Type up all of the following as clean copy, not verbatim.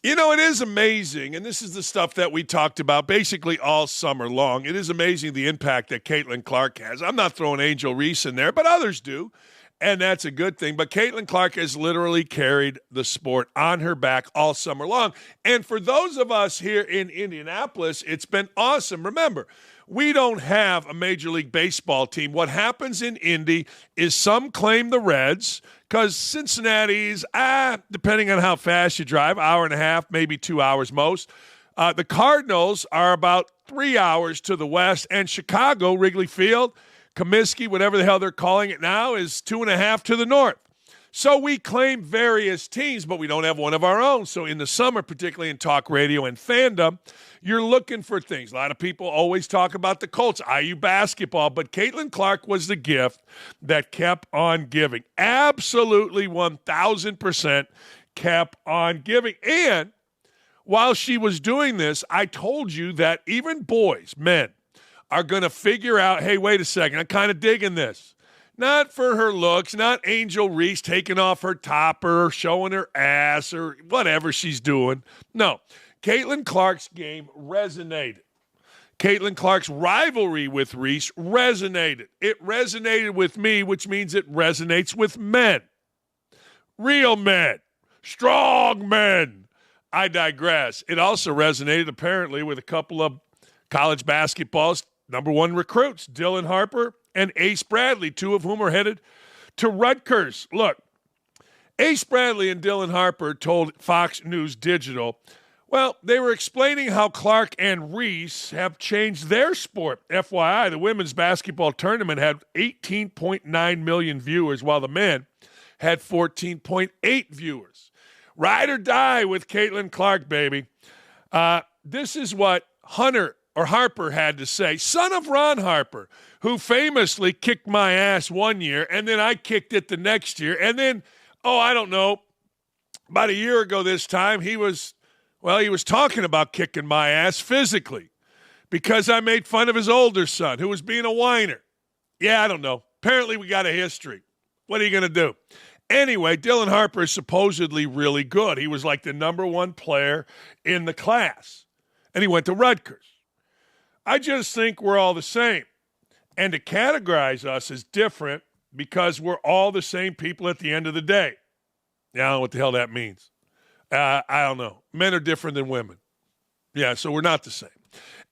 You know, it is amazing, and this is the stuff that we talked about basically all summer long. It is amazing the impact that Caitlin Clark has. I'm not throwing Angel Reese in there, but others do, and that's a good thing. But Caitlin Clark has literally carried the sport on her back all summer long. And for those of us here in Indianapolis, it's been awesome. Remember, we don't have a Major League Baseball team. What happens in Indy is some claim the Reds because Cincinnati's, depending on how fast you drive, hour and a half, maybe 2 hours most. The Cardinals are about 3 hours to the west, and Chicago, Wrigley Field, Comiskey, whatever the hell they're calling it now, is 2.5 to the north. So we claim various teams, but we don't have one of our own. So in the summer, particularly in talk radio and fandom, you're looking for things. A lot of people always talk about the Colts, IU basketball, but Caitlin Clark was the gift that kept on giving. Absolutely 1,000% kept on giving. And while she was doing this, I told you that even boys, men, are going to figure out, hey, wait a second, I'm kind of digging this. Not for her looks, not Angel Reese taking off her topper, showing her ass, or whatever she's doing. No, Caitlin Clark's game resonated. Caitlin Clark's rivalry with Reese resonated. It resonated with me, which means it resonates with men. Real men. Strong men. I digress. It also resonated, apparently, with a couple of college basketball's number one recruits, Dylan Harper and Ace Bradley, two of whom are headed to Rutgers. Look, Ace Bradley and Dylan Harper told Fox News Digital, well, they were explaining how Clark and Reese have changed their sport. FYI, the women's basketball tournament had 18.9 million viewers, while the men had 14.8 viewers. Ride or die with Caitlin Clark, baby. This is what Harper had to say, son of Ron Harper, who famously kicked my ass one year, and then I kicked it the next year. And then, I don't know, about a year ago this time, he was talking about kicking my ass physically because I made fun of his older son, who was being a whiner. Yeah, I don't know. Apparently we got a history. What are you going to do? Anyway, Dylan Harper is supposedly really good. He was like the number one player in the class, and he went to Rutgers. I just think we're all the same. And to categorize us as different because we're all the same people at the end of the day. Now, I don't know what the hell that means. I don't know. Men are different than women. Yeah, so we're not the same.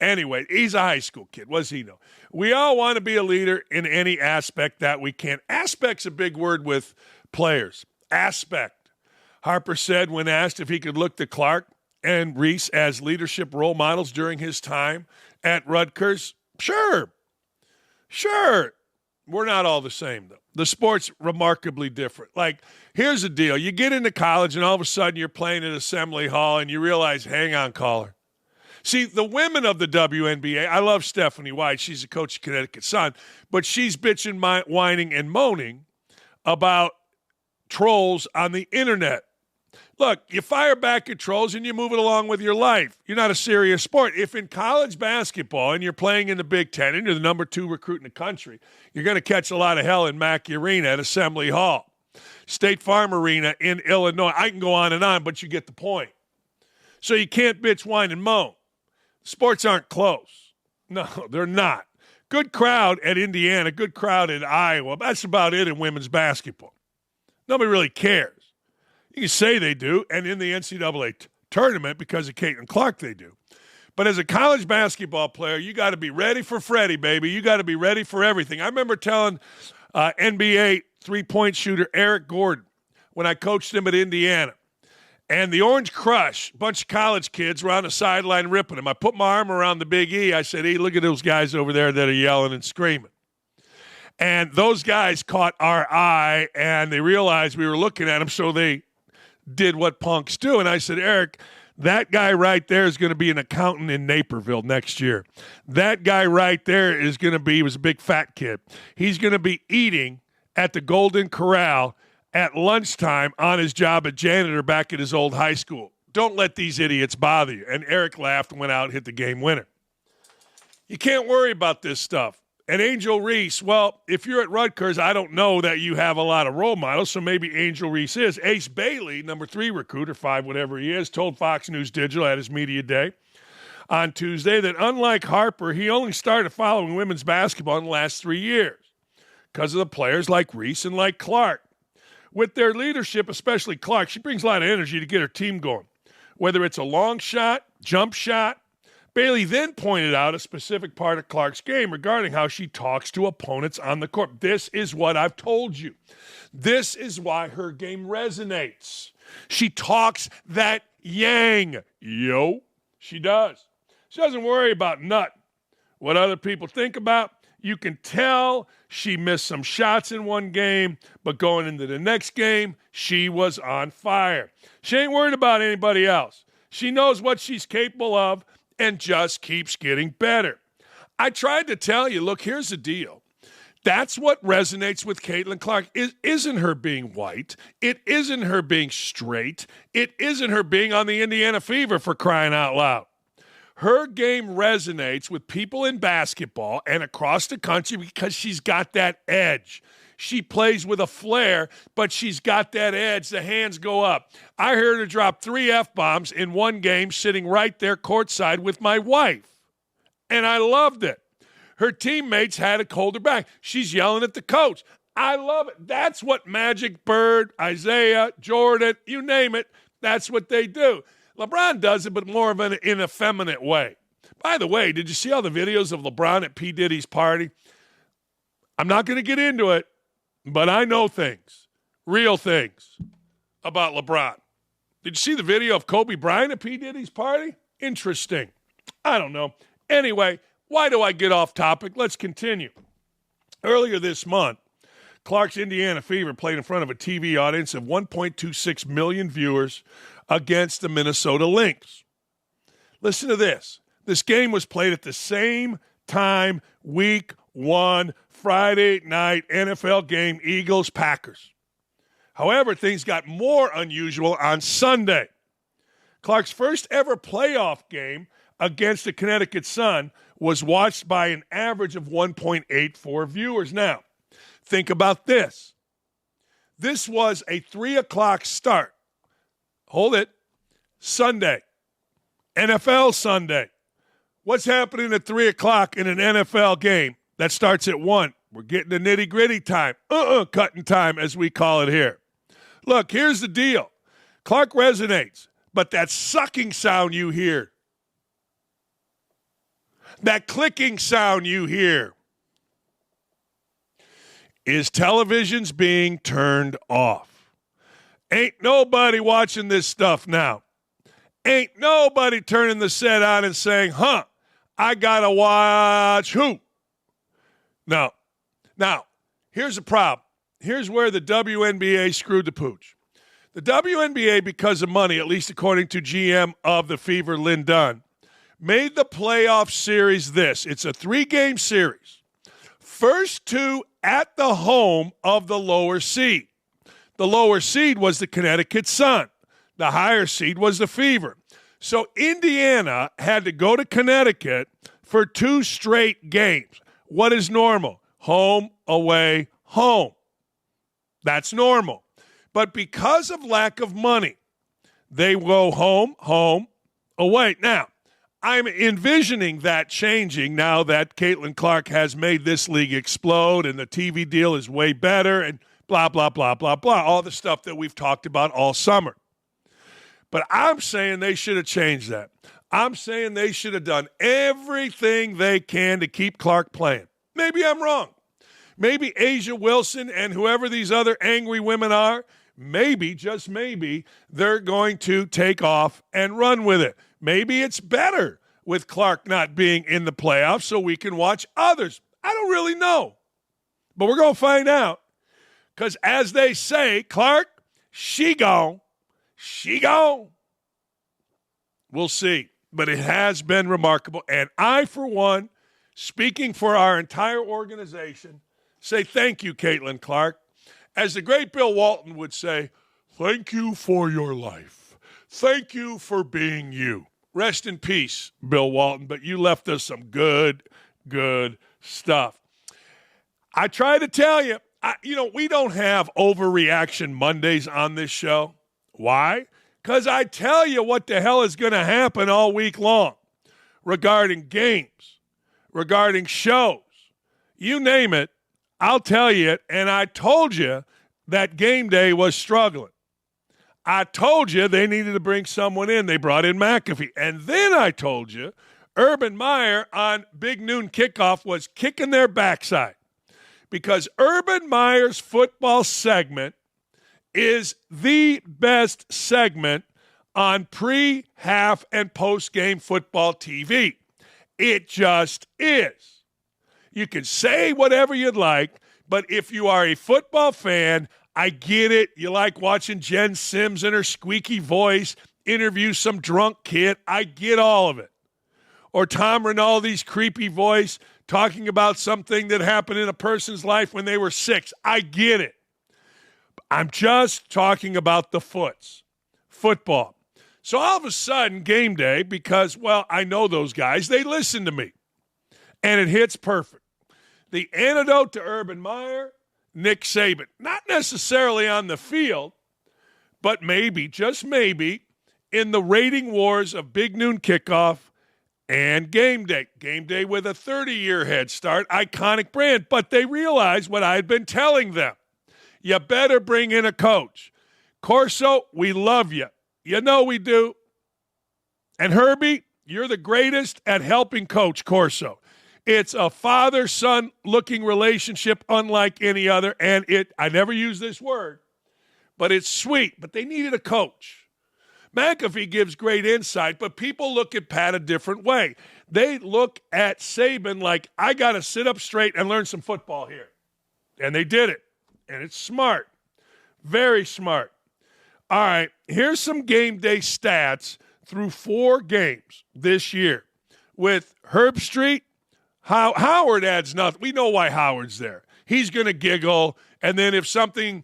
Anyway, he's a high school kid. What does he know? We all want to be a leader in any aspect that we can. Aspect's a big word with players. Aspect. Harper said when asked if he could look to Clark and Reese as leadership role models during his time at Rutgers, sure. We're not all the same, though. The sport's remarkably different. Like, here's the deal. You get into college, and all of a sudden you're playing at Assembly Hall, and you realize, hang on, caller. See, the women of the WNBA, I love Stephanie White. She's a coach of Connecticut Sun, but she's bitching, whining, and moaning about trolls on the internet. Look, you fire back at trolls and you move it along with your life. You're not a serious sport. If in college basketball and you're playing in the Big Ten and you're the number 2 recruit in the country, you're going to catch a lot of hell in Mackey Arena at Assembly Hall, State Farm Arena in Illinois. I can go on, but you get the point. So you can't bitch, whine, and moan. Sports aren't close. No, they're not. Good crowd at Indiana, good crowd at Iowa. That's about it in women's basketball. Nobody really cares. You can say they do, and in the NCAA tournament, because of Caitlin Clark, they do. But as a college basketball player, you got to be ready for Freddie, baby. You got to be ready for everything. I remember telling NBA three-point shooter Eric Gordon when I coached him at Indiana, and the Orange Crush, a bunch of college kids were on the sideline ripping him. I put my arm around the Big E. I said, hey, look at those guys over there that are yelling and screaming. And those guys caught our eye, and they realized we were looking at them, so they did what punks do. And I said, Eric, that guy right there is going to be an accountant in Naperville next year. That guy right there is going to be, he was a big fat kid. He's going to be eating at the Golden Corral at lunchtime on his job as janitor back at his old high school. Don't let these idiots bother you. And Eric laughed and went out and hit the game winner. You can't worry about this stuff. And Angel Reese, well, if you're at Rutgers, I don't know that you have a lot of role models, so maybe Angel Reese is. Ace Bailey, number 3 recruit, or 5, whatever he is, told Fox News Digital at his media day on Tuesday that unlike Harper, he only started following women's basketball in the last 3 years because of the players like Reese and like Clark. With their leadership, especially Clark, she brings a lot of energy to get her team going, whether it's a long shot, jump shot. Bailey then pointed out a specific part of Clark's game regarding how she talks to opponents on the court. This is what I've told you. This is why her game resonates. She talks that yang. Yo, she does. She doesn't worry about what other people think about. You can tell she missed some shots in one game, but going into the next game, she was on fire. She ain't worried about anybody else. She knows what she's capable of and just keeps getting better. I tried to tell you, look, here's the deal. That's what resonates with Caitlin Clark. It isn't her being white. It isn't her being straight. It isn't her being on the Indiana Fever, for crying out loud. Her game resonates with people in basketball and across the country because she's got that edge. She plays with a flair, but she's got that edge. The hands go up. I heard her drop 3 F-bombs in one game sitting right there courtside with my wife, and I loved it. Her teammates had to hold her back. She's yelling at the coach. I love it. That's what Magic, Bird, Isaiah, Jordan, you name it, that's what they do. LeBron does it, but more of an in a effeminate way. By the way, did you see all the videos of LeBron at P. Diddy's party? I'm not going to get into it, but I know things, real things, about LeBron. Did you see the video of Kobe Bryant at P. Diddy's party? Interesting. I don't know. Anyway, why do I get off topic? Let's continue. Earlier this month, Clark's Indiana Fever played in front of a TV audience of 1.26 million viewers against the Minnesota Lynx. Listen to this. This game was played at the same time, week 1, Friday night NFL game, Eagles-Packers. However, things got more unusual on Sunday. Clark's first ever playoff game against the Connecticut Sun was watched by an average of 1.84 viewers. Now, think about this. This was a 3 o'clock start. Hold it. Sunday. NFL Sunday. What's happening at 3 o'clock in an NFL game that starts at 1? We're getting to nitty-gritty time. Cutting time, as we call it here. Look, here's the deal. Clark resonates, but that sucking sound you hear, that clicking sound you hear, is televisions being turned off. Ain't nobody watching this stuff now. Ain't nobody turning the set on and saying, I got to watch who? No. Now, here's the problem. Here's where the WNBA screwed the pooch. The WNBA, because of money, at least according to GM of the Fever, Lynn Dunn, made the playoff series this. It's a 3-game series. First 2 at the home of the lower seed. The lower seed was the Connecticut Sun. The higher seed was the Fever. So Indiana had to go to Connecticut for 2 straight games. What is normal? Home, away, home. That's normal. But because of lack of money, they go home, home, away. Now, I'm envisioning that changing now that Caitlin Clark has made this league explode and the TV deal is way better and blah, blah, blah, blah, blah, all the stuff that we've talked about all summer. But I'm saying they should have changed that. I'm saying they should have done everything they can to keep Clark playing. Maybe I'm wrong. Maybe Asia Wilson and whoever these other angry women are, maybe, just maybe, they're going to take off and run with it. Maybe it's better with Clark not being in the playoffs so we can watch others. I don't really know. But we're going to find out. Because as they say, Clark, she gone. She gone. We'll see. But it has been remarkable. And I, for one, speaking for our entire organization, say thank you, Caitlin Clark. As the great Bill Walton would say, thank you for your life. Thank you for being you. Rest in peace, Bill Walton, but you left us some good stuff. I try to tell you, we don't have overreaction Mondays on this show. Why? Because I tell you what the hell is going to happen all week long regarding games, regarding shows. You name it, I'll tell you it. And I told you that Game Day was struggling. I told you they needed to bring someone in. They brought in McAfee. And then I told you Urban Meyer on Big Noon Kickoff was kicking their backside because Urban Meyer's football segment is the best segment on pre, half, and post-game football TV. It just is. You can say whatever you'd like, but if you are a football fan, I get it. You like watching Jenn Sims in her squeaky voice interview some drunk kid. I get all of it. Or Tom Rinaldi's creepy voice talking about something that happened in a person's life when they were 6. I get it. I'm just talking about the football. So all of a sudden, Game Day, because, I know those guys, they listen to me. And it hits perfect. The antidote to Urban Meyer, Nick Saban. Not necessarily on the field, but maybe, just maybe, in the rating wars of Big Noon Kickoff and Game Day. Game Day with a 30-year head start, iconic brand. But they realized what I had been telling them. You better bring in a coach. Corso, we love you. You know we do. And Herbie, you're the greatest at helping coach Corso. It's a father-son looking relationship unlike any other. And I never use this word, but it's sweet. But they needed a coach. McAfee gives great insight, but people look at Pat a different way. They look at Saban like, I got to sit up straight and learn some football here. And they did it. And it's smart. Very smart. All right, here's some Game Day stats through 4 games this year. With Herb Street, Howard adds nothing. We know why Howard's there. He's going to giggle, and then if something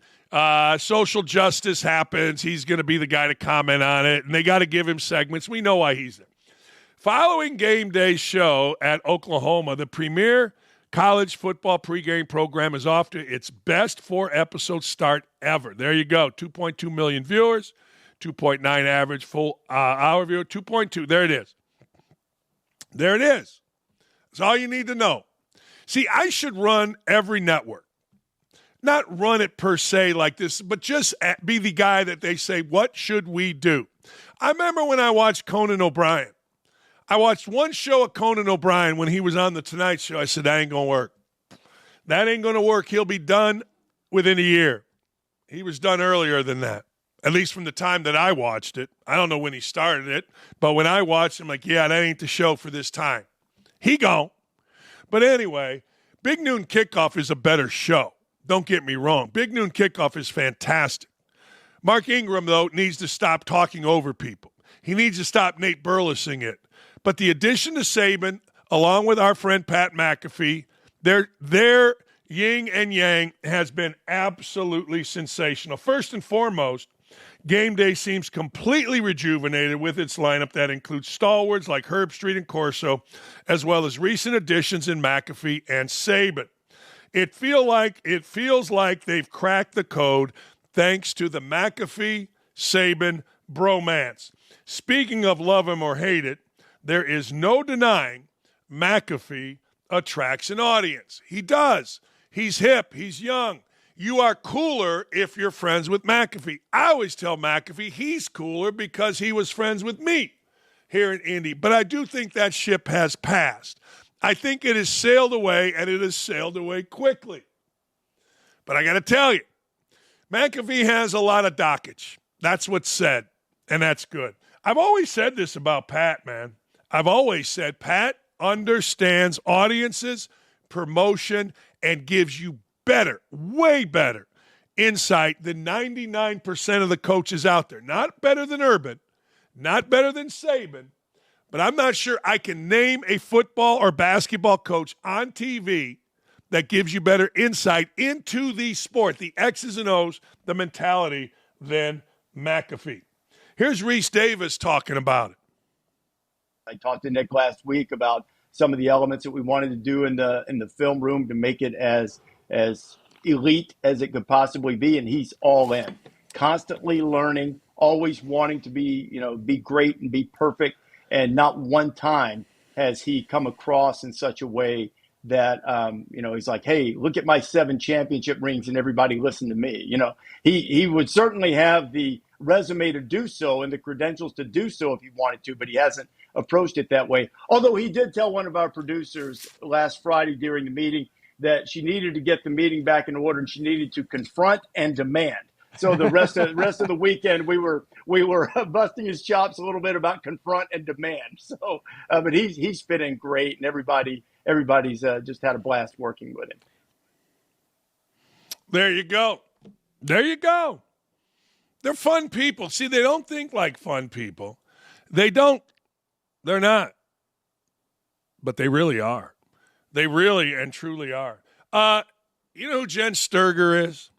social justice happens, he's going to be the guy to comment on it, and they got to give him segments. We know why he's there. Following Game Day's show at Oklahoma, the premier college football pregame program is off to its best 4-episode start ever. There you go. 2.2 million viewers, 2.9 average full hour viewer, 2.2. There it is. There it is. That's all you need to know. See, I should run every network. Not run it per se like this, but just be the guy that they say, what should we do? I remember when I watched Conan O'Brien. I watched one show of Conan O'Brien when he was on The Tonight Show. I said, that ain't going to work. That ain't going to work. He'll be done within a year. He was done earlier than that, at least from the time that I watched it. I don't know when he started it, but when I watched him, like, yeah, that ain't the show for this time. He gone. But anyway, Big Noon Kickoff is a better show. Don't get me wrong. Big Noon Kickoff is fantastic. Mark Ingram, though, needs to stop talking over people. He needs to stop Nate Burlesing it. But the addition to Saban, along with our friend Pat McAfee, their yin and yang has been absolutely sensational. First and foremost, Game Day seems completely rejuvenated with its lineup that includes stalwarts like Herb Street and Corso, as well as recent additions in McAfee and Saban. It feels like they've cracked the code thanks to the McAfee-Saban bromance. Speaking of love him or hate it, there is no denying McAfee attracts an audience. He does. He's hip. He's young. You are cooler if you're friends with McAfee. I always tell McAfee he's cooler because he was friends with me here in Indy. But I do think that ship has passed. I think it has sailed away, and it has sailed away quickly. But I got to tell you, McAfee has a lot of Dakich. That's what's said, and that's good. I've always said this about Pat, man. I've always said Pat understands audiences, promotion, and gives you better, way better insight than 99% of the coaches out there. Not better than Urban, not better than Saban, but I'm not sure I can name a football or basketball coach on TV that gives you better insight into the sport, the X's and O's, the mentality, than McAfee. Here's Reese Davis talking about it. I talked to Nick last week about some of the elements that we wanted to do in the film room to make it as as elite as it could possibly be, and he's all in, constantly learning, always wanting to be great and be perfect. And not one time has he come across in such a way that, he's like, hey, look at my 7 championship rings and everybody listen to me. He would certainly have the resume to do so and the credentials to do so if he wanted to, but he hasn't approached it that way. Although he did tell one of our producers last Friday during the meeting that she needed to get the meeting back in order and she needed to confront and demand. So the rest of the weekend, we were busting his chops a little bit about confront and demand. So, but he's fitting great, and everybody's just had a blast working with him. There you go. There you go. They're fun people. See, they don't think like fun people. They don't. They're not. But they really are. They really and truly are. You know who Jenn Sterger is?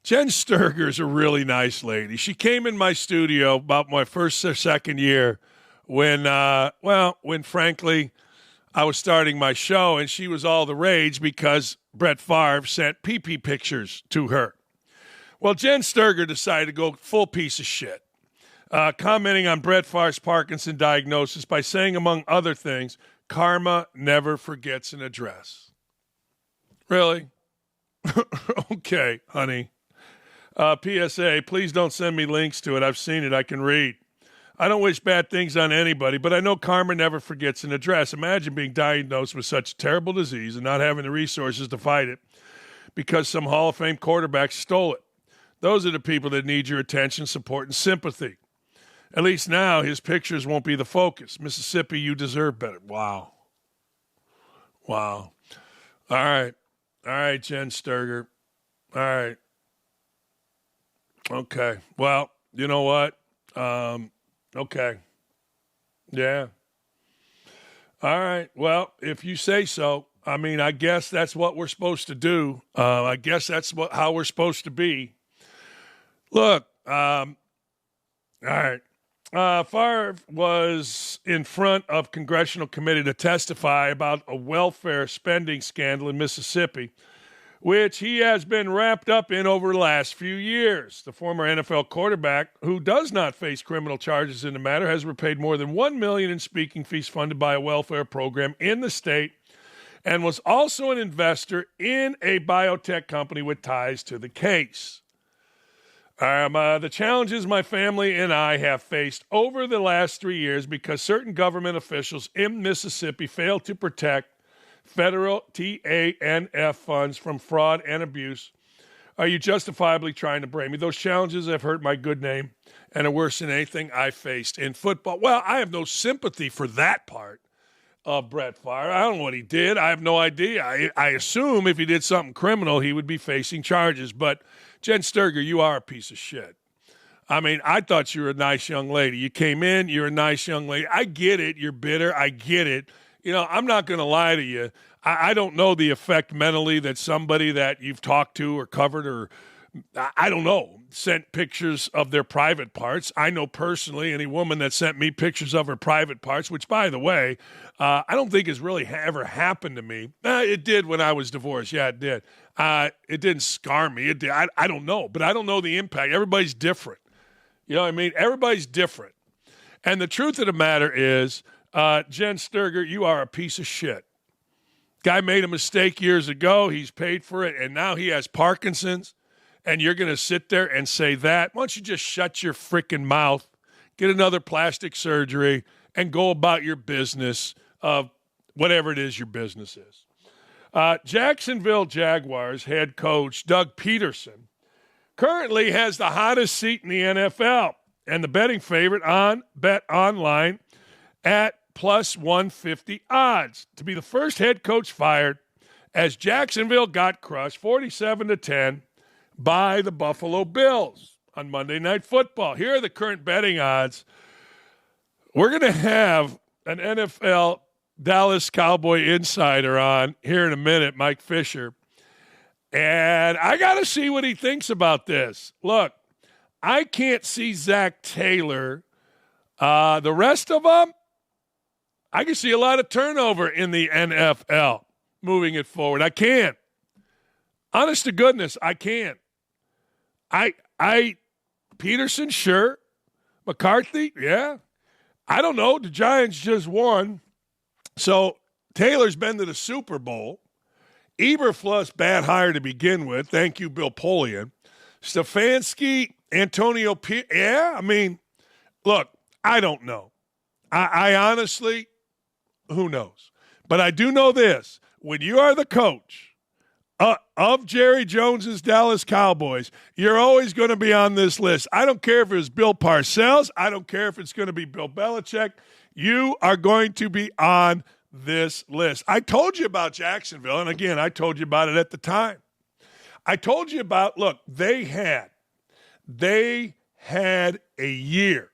Jenn Sterger is a really nice lady. She came in my studio about my first or second year when frankly, I was starting my show, and she was all the rage because Brett Favre sent pee-pee pictures to her. Well, Jenn Sterger decided to go full piece of shit, commenting on Brett Favre's Parkinson diagnosis by saying, among other things, karma never forgets an address. Really? Okay, honey. PSA, please don't send me links to it. I've seen it. I can read. I don't wish bad things on anybody, but I know karma never forgets an address. Imagine being diagnosed with such a terrible disease and not having the resources to fight it because some Hall of Fame quarterback stole it. Those are the people that need your attention, support, and sympathy. At least now his pictures won't be the focus. Mississippi, you deserve better. Wow. All right, Jenn Sterger. All right. Okay. Well, you know what? Okay. Yeah. All right. Well, if you say so. I mean, I guess that's what we're supposed to do. I guess that's how we're supposed to be. Look, all right. Favre was in front of congressional committee to testify about a welfare spending scandal in Mississippi, which he has been wrapped up in over the last few years. The former NFL quarterback, who does not face criminal charges in the matter, has repaid more than $1 million in speaking fees funded by a welfare program in the state and was also an investor in a biotech company with ties to the case. The challenges my family and I have faced over the last 3 years because certain government officials in Mississippi failed to protect federal TANF funds from fraud and abuse. Are you justifiably trying to blame me? Those challenges have hurt my good name and are worse than anything I faced in football. Well, I have no sympathy for that part of Brett Favre. I don't know what he did. I have no idea. I assume if he did something criminal, he would be facing charges. But Jenn Sterger, you are a piece of shit. I mean, I thought you were a nice young lady. You came in, you're a nice young lady. I get it. You're bitter. I get it. You know, I'm not going to lie to you. I don't know the effect mentally that somebody that you've talked to or covered or, I don't know, sent pictures of their private parts. I know personally any woman that sent me pictures of her private parts, which, by the way, I don't think has really ever happened to me. It did when I was divorced. Yeah, it did. It didn't scar me. It did. I don't know, but I don't know the impact. Everybody's different. You know what I mean? Everybody's different. And the truth of the matter is, Jenn Sterger, you are a piece of shit. Guy made a mistake years ago. He's paid for it, and now he has Parkinson's, and you're going to sit there and say that? Why don't you just shut your freaking mouth, get another plastic surgery, and go about your business of whatever it is your business is. Jacksonville Jaguars head coach Doug Peterson currently has the hottest seat in the NFL and the betting favorite on Bet Online at plus 150 odds to be the first head coach fired as Jacksonville got crushed 47-10 by the Buffalo Bills on Monday Night Football. Here are the current betting odds. We're going to have an NFL Dallas Cowboy insider on here in a minute, Mike Fisher. And I got to see what he thinks about this. Look, I can't see Zach Taylor. The rest of them, I can see a lot of turnover in the NFL moving it forward. I can't. Honest to goodness, I can't. Peterson, sure. McCarthy, yeah. I don't know. The Giants just won. So Taylor's been to the Super Bowl. Eberflus, bad hire to begin with. Thank you, Bill Polian. Stefanski, Antonio Pierce. Yeah, I mean, look, I don't know. I honestly, who knows? But I do know this. When you are the coach of Jerry Jones's Dallas Cowboys, you're always going to be on this list. I don't care if it was Bill Parcells. I don't care if it's going to be Bill Belichick. You are going to be on this list. I told you about Jacksonville, and again, I told you about it at the time. I told you about, look, they had a year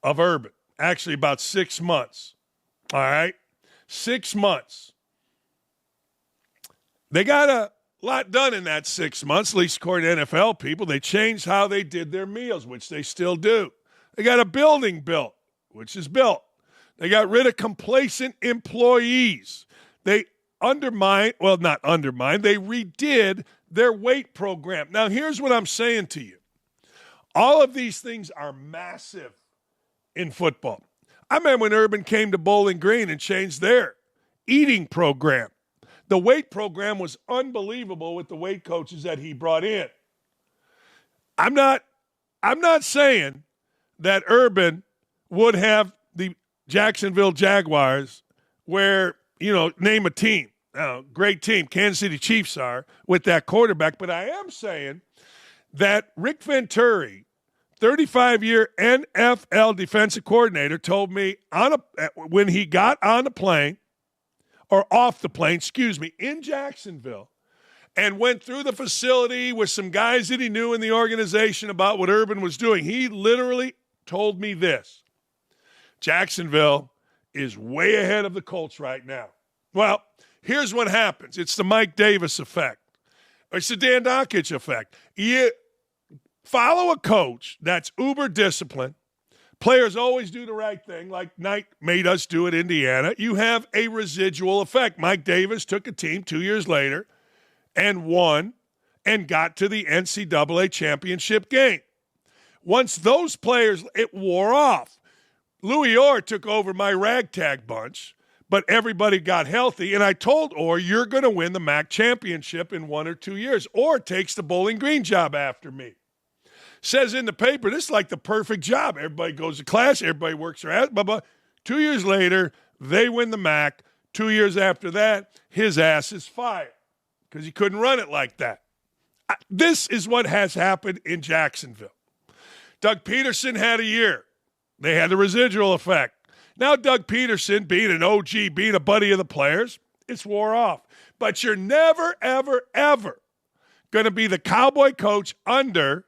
of Urban, actually about 6 months, all right? 6 months. They got a lot done in that 6 months, at least according to NFL people. They changed how they did their meals, which they still do. They got a building built, which is built. They got rid of complacent employees. They they redid their weight program. Now, here's what I'm saying to you. All of these things are massive in football. I remember when Urban came to Bowling Green and changed their eating program. The weight program was unbelievable with the weight coaches that he brought in. I'm not saying that Urban would have the Jacksonville Jaguars where, name a team. Great team. Kansas City Chiefs are with that quarterback. But I am saying that Rick Venturi, 35-year NFL defensive coordinator, told me when he got on the plane, or off the plane, in Jacksonville, and went through the facility with some guys that he knew in the organization about what Urban was doing. He literally told me this: Jacksonville is way ahead of the Colts right now. Well, here's what happens. It's the Mike Davis effect. It's the Dan Dakich effect. You follow a coach that's uber disciplined. Players always do the right thing, like Knight made us do at Indiana. You have a residual effect. Mike Davis took a team 2 years later and won and got to the NCAA championship game. Once those players, it wore off. Louis Orr took over my ragtag bunch, but everybody got healthy, and I told Orr, you're going to win the MAC championship in 1 or 2 years. Orr takes the Bowling Green job after me. Says in the paper, this is like the perfect job. Everybody goes to class, everybody works their ass, blah, blah. 2 years later, they win the MAC. 2 years after that, his ass is fired because he couldn't run it like that. This is what has happened in Jacksonville. Doug Peterson had a year. They had the residual effect. Now Doug Peterson, being an OG, being a buddy of the players, it's wore off. But you're never, ever, ever going to be the Cowboy coach under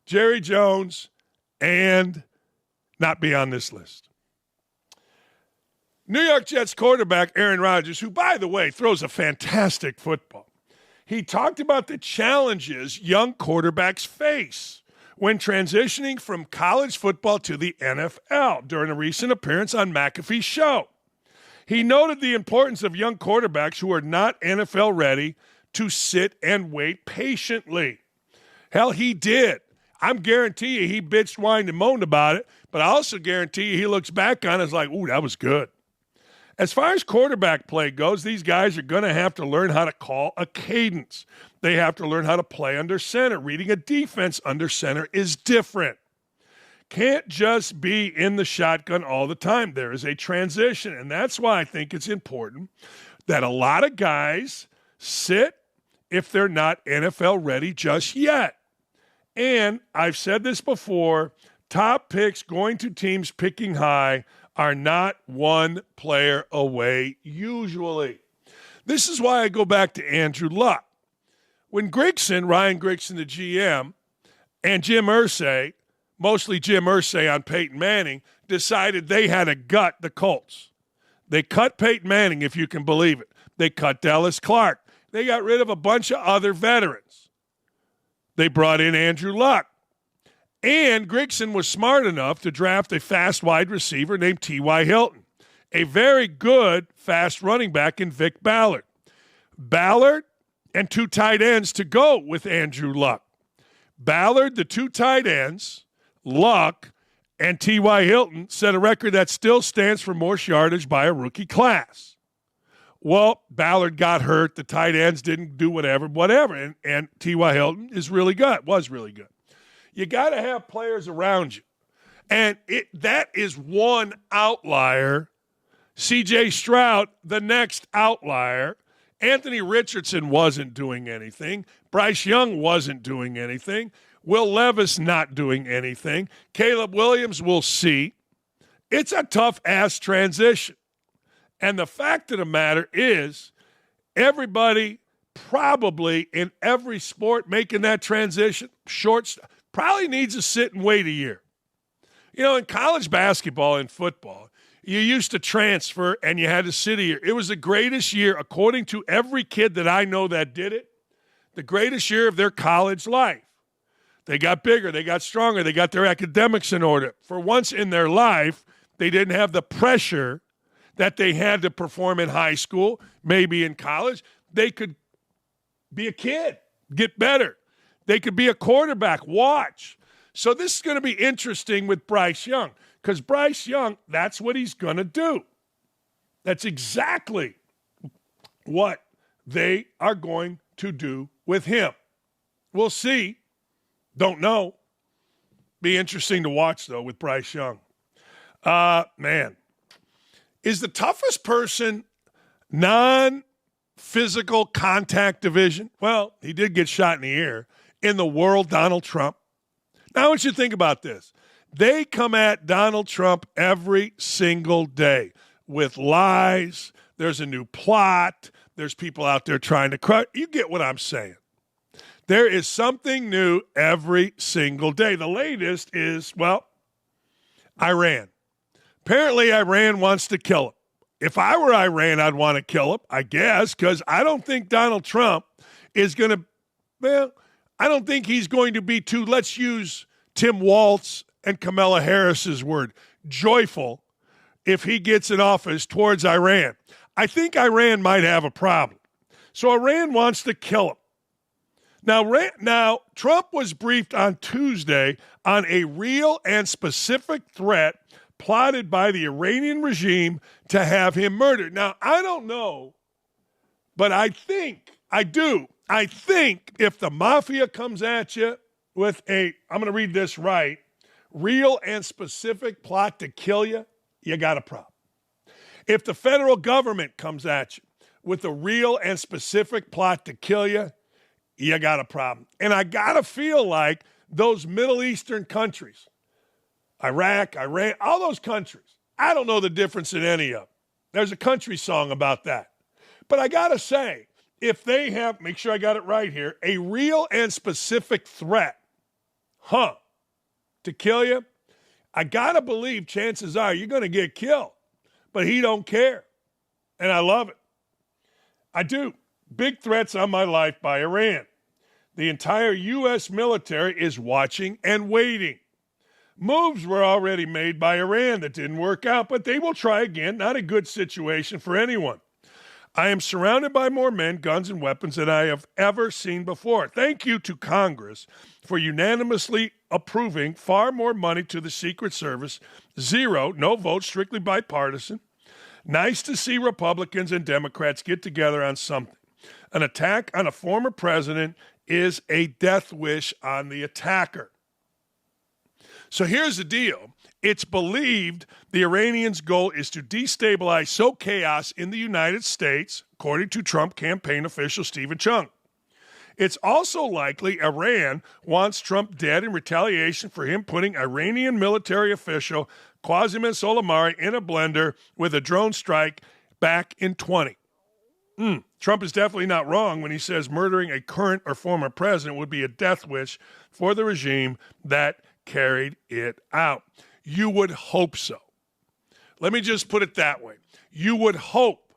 Jerry Jones and not be on this list. New York Jets quarterback Aaron Rodgers, who, by the way, throws a fantastic football. He talked about the challenges young quarterbacks face when transitioning from college football to the NFL during a recent appearance on McAfee's show. He noted the importance of young quarterbacks who are not NFL ready to sit and wait patiently. Hell, he did. I'm guarantee you he bitched, whined, and moaned about it, but I also guarantee you he looks back on it as like, ooh, that was good. As far as quarterback play goes, these guys are going to have to learn how to call a cadence. They have to learn how to play under center. Reading a defense under center is different. Can't just be in the shotgun all the time. There is a transition, and that's why I think it's important that a lot of guys sit if they're not NFL ready just yet. And I've said this before, top picks going to teams picking high are not one player away usually. This is why I go back to Andrew Luck. When Ryan Grigson, the GM, and Jim Irsay, mostly Jim Irsay on Peyton Manning, decided they had to gut the Colts. They cut Peyton Manning, if you can believe it. They cut Dallas Clark. They got rid of a bunch of other veterans. They brought in Andrew Luck. And Grigson was smart enough to draft a fast wide receiver named T.Y. Hilton, a very good fast running back in Vic Ballard. Ballard, and 2 tight ends to go with Andrew Luck. Ballard, the 2 tight ends, Luck, and T.Y. Hilton set a record that still stands for most yardage by a rookie class. Well, Ballard got hurt. The tight ends didn't do whatever. And T.Y. Hilton was really good. You got to have players around you. And that is one outlier. C.J. Stroud, the next outlier. Anthony Richardson wasn't doing anything. Bryce Young wasn't doing anything. Will Levis not doing anything. Caleb Williams, we'll see. It's a tough-ass transition. And the fact of the matter is, everybody probably in every sport making that transition, probably needs to sit and wait a year. You know, in college basketball and football, you used to transfer and you had to sit a year. It was the greatest year, according to every kid that I know that did it, the greatest year of their college life. They got bigger, they got stronger, they got their academics in order. For once in their life, they didn't have the pressure that they had to perform in high school, maybe in college. They could be a kid, get better. They could be a quarterback, watch. So this is going to be interesting with Bryce Young, because Bryce Young, that's what he's going to do. That's exactly what they are going to do with him. We'll see. Don't know. Be interesting to watch, though, with Bryce Young. Man. Is the toughest person non-physical contact division? Well, he did get shot in the ear. In the world, Donald Trump. Now I want you to think about this. They come at Donald Trump every single day with lies. There's a new plot. There's people out there trying to crush. You get what I'm saying. There is something new every single day. The latest is, well, Iran. Apparently, Iran wants to kill him. If I were Iran, I'd want to kill him, I guess, because I don't think Donald Trump is going to, well, I don't think he's going to be too, let's use Tim Walz and Kamala Harris's word, joyful if he gets in office towards Iran. I think Iran might have a problem. So Iran wants to kill him. Now, Trump was briefed on Tuesday on a real and specific threat plotted by the Iranian regime to have him murdered. Now, I don't know, but I think if the mafia comes at you with I'm going to read this right, real and specific plot to kill you, you got a problem. If the federal government comes at you with a real and specific plot to kill you, you got a problem. And I got to feel like those Middle Eastern countries, Iraq, Iran, all those countries, I don't know the difference in any of them. There's a country song about that. But I got to say, if they have, make sure I got it right here, a real and specific threat, to kill you, I got to believe chances are you're going to get killed. But he don't care. And I love it. I do. Big threats on my life by Iran. The entire U.S. military is watching and waiting. Moves were already made by Iran that didn't work out, but they will try again. Not a good situation for anyone. I am surrounded by more men, guns, and weapons than I have ever seen before. Thank you to Congress for unanimously approving far more money to the Secret Service. 0, no votes, strictly bipartisan. Nice to see Republicans and Democrats get together on something. An attack on a former president is a death wish on the attacker. So here's the deal. It's believed the Iranians' goal is to destabilize, sow chaos in the United States, according to Trump campaign official Stephen Chung. It's also likely Iran wants Trump dead in retaliation for him putting Iranian military official Qasem Soleimani in a blender with a drone strike back in 20. Trump is definitely not wrong when he says murdering a current or former president would be a death wish for the regime that carried it out. You would hope so. Let me just put it that way. You would hope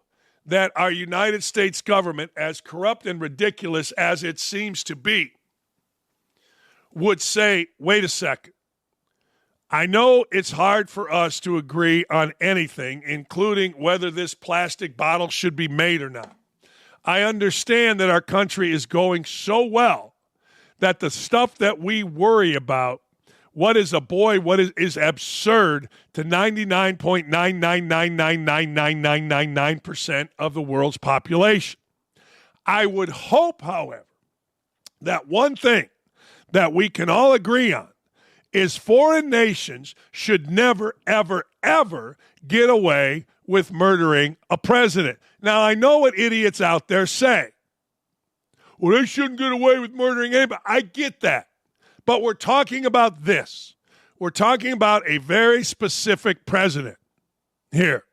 that our United States government, as corrupt and ridiculous as it seems to be, would say, wait a second. I know it's hard for us to agree on anything, including whether this plastic bottle should be made or not. I understand that our country is going so well that the stuff that we worry about, what is absurd to 99.999999999% of the world's population. I would hope, however, that one thing that we can all agree on is foreign nations should never, ever, ever get away with murdering a president. Now, I know what idiots out there say. Well, they shouldn't get away with murdering anybody. I get that. But we're talking about this. We're talking about a very specific president here.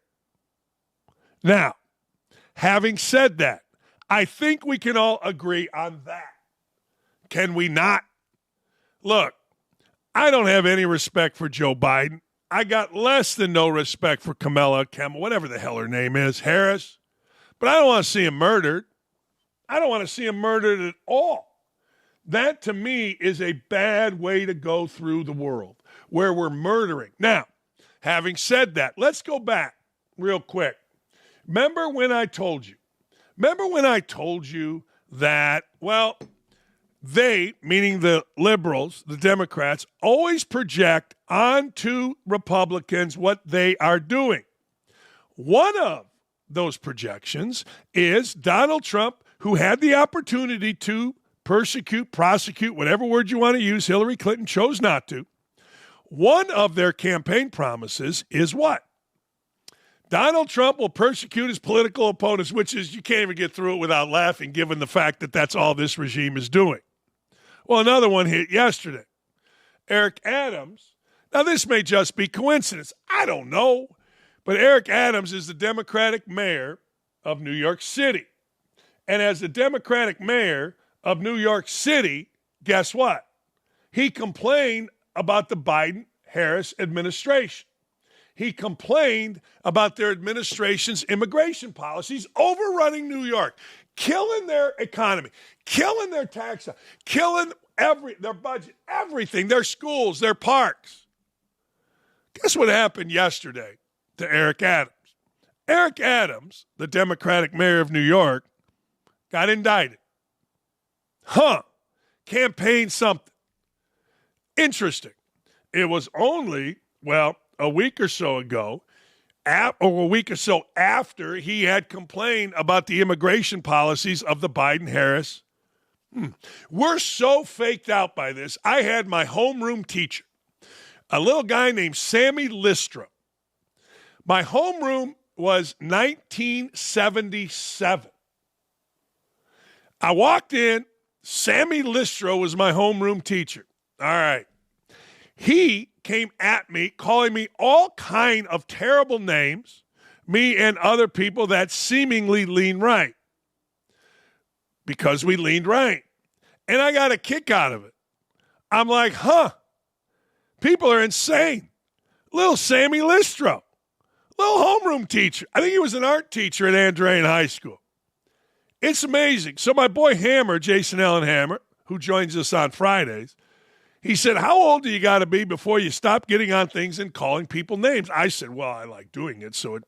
Now, having said that, I think we can all agree on that. Can we not? Look, I don't have any respect for Joe Biden. I got less than no respect for Kamala, whatever the hell her name is, Harris. But I don't want to see him murdered. I don't want to see him murdered at all. That, to me, is a bad way to go through the world, where we're murdering. Now, having said that, let's go back real quick. Remember when I told you that, well, they, meaning the liberals, the Democrats, always project onto Republicans what they are doing. One of those projections is Donald Trump, who had the opportunity to persecute, prosecute, whatever word you want to use. Hillary Clinton chose not to. One of their campaign promises is what? Donald Trump will persecute his political opponents, which is, you can't even get through it without laughing, given the fact that that's all this regime is doing. Well, another one hit yesterday. Eric Adams. Now, this may just be coincidence. I don't know. But Eric Adams is the Democratic mayor of New York City. And as the Democratic mayor of New York City, guess what? He complained about the Biden-Harris administration. He complained about their administration's immigration policies overrunning New York, killing their economy, killing their tax, killing their budget, everything, their schools, their parks. Guess what happened yesterday to Eric Adams? Eric Adams, the Democratic mayor of New York, got indicted. Campaign something. Interesting. It was only, a week or so ago, or a week or so after he had complained about the immigration policies of the Biden-Harris. We're so faked out by this. I had my homeroom teacher, a little guy named Sammy Listro. My homeroom was 1977. I walked in. Sammy Listro was my homeroom teacher. All right. He came at me, calling me all kind of terrible names, me and other people that seemingly lean right, because we leaned right. And I got a kick out of it. I'm like, people are insane. Little Sammy Listro, little homeroom teacher. I think he was an art teacher at Andrean High School. It's amazing. So my boy Hammer, Jason Allen Hammer, who joins us on Fridays, he said, how old do you got to be before you stop getting on things and calling people names? I said, well, I like doing it, so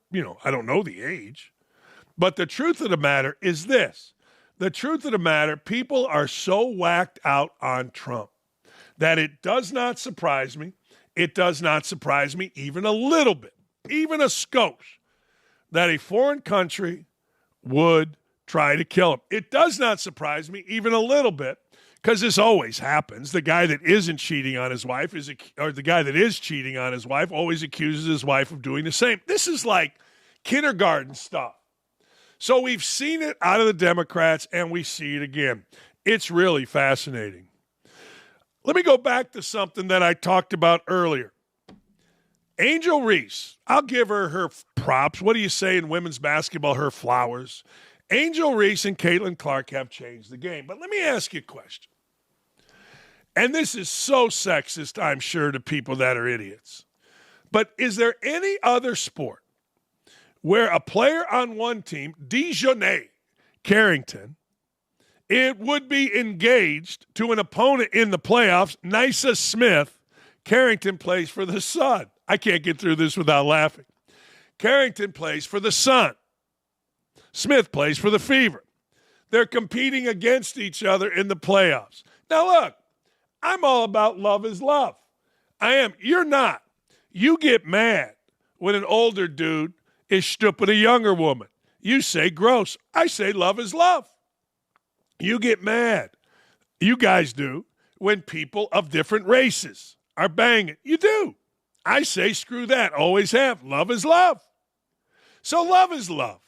I don't know the age. But the truth of the matter is this. The truth of the matter, people are so whacked out on Trump that it does not surprise me. It does not surprise me even a little bit, even a skosh, that a foreign country would try to kill him. It does not surprise me even a little bit, because this always happens. The guy that isn't cheating on his wife or the guy that is cheating on his wife always accuses his wife of doing the same. This is like kindergarten stuff. So we've seen it out of the Democrats, and we see it again. It's really fascinating. Let me go back to something that I talked about earlier. Angel Reese, I'll give her props. What do you say in women's basketball? Her flowers. Angel Reese and Caitlin Clark have changed the game. But let me ask you a question. And this is so sexist, I'm sure, to people that are idiots. But is there any other sport where a player on one team, Dejounte Carrington, it would be engaged to an opponent in the playoffs, Nysa Smith? Carrington plays for the Sun. I can't get through this without laughing. Carrington plays for the Sun. Smith plays for the Fever. They're competing against each other in the playoffs. Now, look, I'm all about love is love. I am. You're not. You get mad when an older dude is stupid a younger woman. You say gross. I say love is love. You get mad. You guys do when people of different races are banging. You do. I say screw that. Always have. Love is love. So love is love.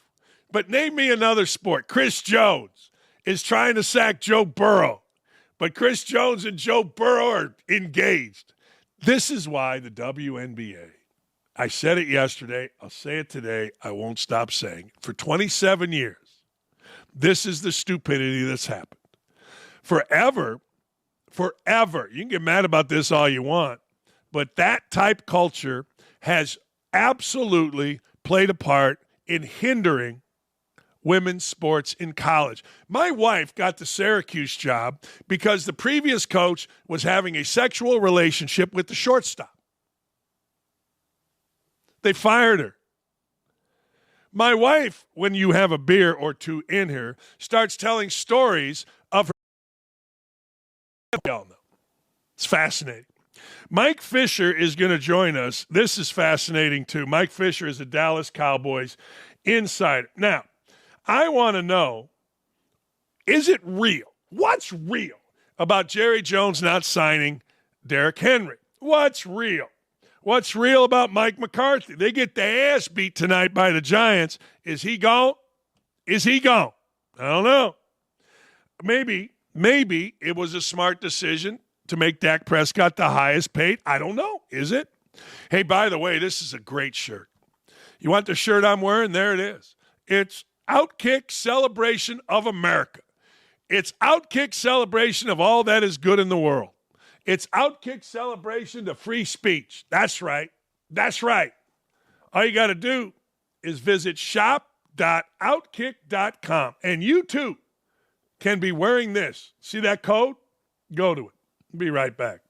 But name me another sport. Chris Jones is trying to sack Joe Burrow. But Chris Jones and Joe Burrow are engaged. This is why the WNBA, I said it yesterday, I'll say it today, I won't stop saying it. For 27 years, this is the stupidity that's happened. Forever, you can get mad about this all you want, but that type culture has absolutely played a part in hindering women's sports in college. My wife got the Syracuse job because the previous coach was having a sexual relationship with the shortstop. They fired her. My wife, when you have a beer or two in her, starts telling stories of her. Y'all know. It's fascinating. Mike Fisher is going to join us. This is fascinating, too. Mike Fisher is a Dallas Cowboys insider. Now, I want to know, is it real? What's real about Jerry Jones not signing Derrick Henry? What's real? What's real about Mike McCarthy? They get their ass beat tonight by the Giants. Is he gone? Is he gone? I don't know. Maybe it was a smart decision to make Dak Prescott the highest paid. I don't know. Is it? Hey, by the way, this is a great shirt. You want the shirt I'm wearing? There it is. It's OutKick Celebration of America. It's OutKick celebration of all that is good in the world. It's OutKick celebration to free speech. That's right. That's right. All you got to do is visit shop.outkick.com. And you, too, can be wearing this. See that code? Go to it. Be right back.